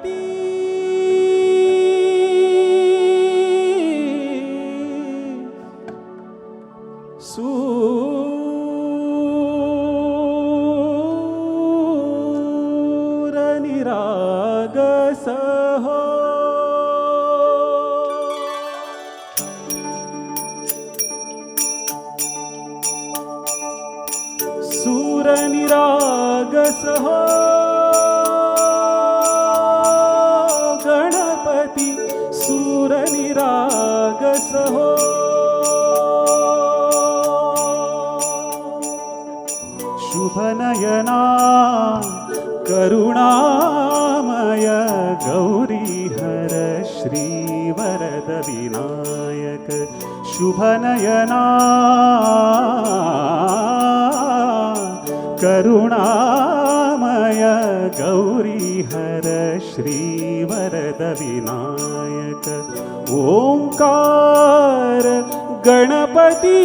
गणपती सूरनिरागस हो सूरनिरागस हो गणपती सूरनिरागस हो शुभनयना करुणामय गौरीहर श्रीवरद विनायक शुभनयना करुणामय गौरीहर श्रीवरद विनायक ओंकार गणपती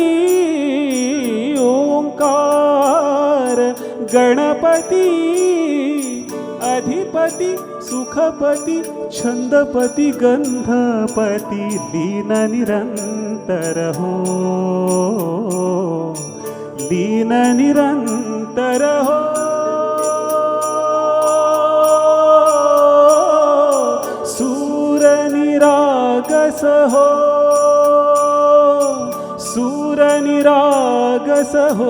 ओंकार गणपती अधिपती सुखपती छंदपती गंधपती लीन निरंतर हो लीन निरंतर हो सूरनिरागस हो सूरनिरागस हो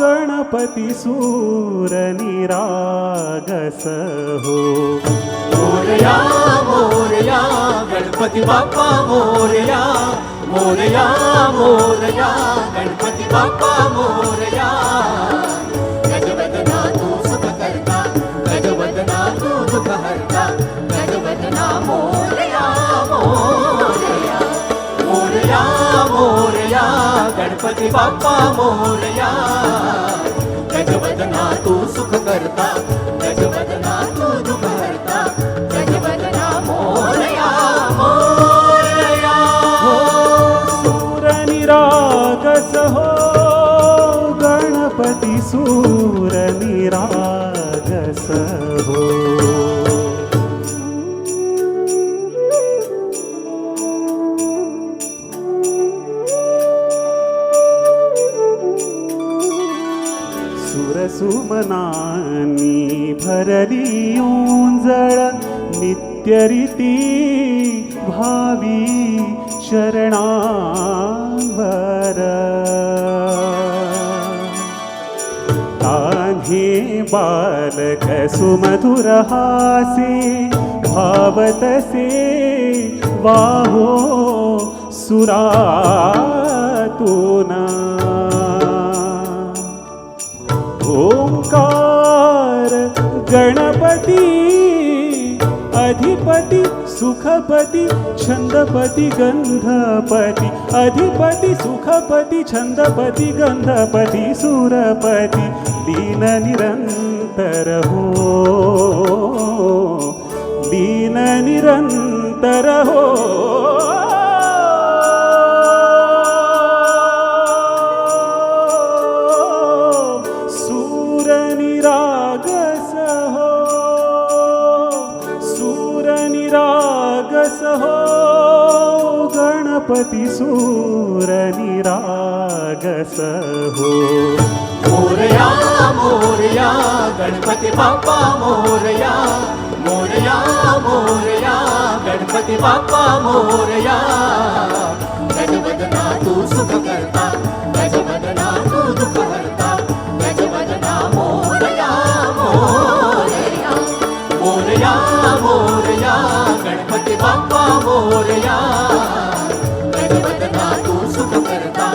गणपती सूरनिरागस हो मोरया मोरया गणपती बाप्पा मोरया मोरया मोरया गणपती बाप्पा मोरया गजवदना तू सुख करता गजवदना तू दुःख हरता गजवदना मोरया मोरया मोरया मोरया गणपती बाप्पा मोरया गजवदना तू सुख करता गजवदना तू दुःख हरता गजवदना मोरया मोरया हो सूरनिरागस हो गणपती सूरनिरागस हो सुरसुमनानी भरली ओंजळ नित्यरीती भावी चरणांवर तान्हे बालक सुमधुर हासे भावतसे वाहो सुरातून ओंकार गणपती अधिपती सुखपती छंदपती गंधपती अधिपती सुखपती छंदपती गंधपती सुरपती लीन निरंतर हो लीन निरंतर हो सूरनिरागस हो सूरनिरागस हो गणपती सूरनिरागस हो मोरया मोरया गणपती बाप्पा मोरया मोरया मोरया गणपती बाप्पा मोरया गजवदना तू सुख करता गजवदना तू दुःख हरता गजवदना मोरया मोरया मोरया मोरया गणपती बाप्पा मोरया गजवदना तू सुख करता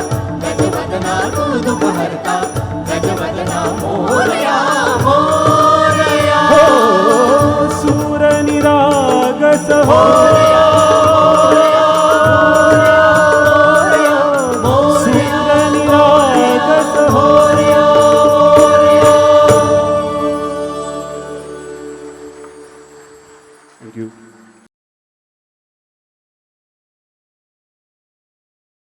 गजवदना तू दुःख हरता गजवदना मोरया मोरया हो सूरनिरागस हो सूरनिरागस हो थँक्यू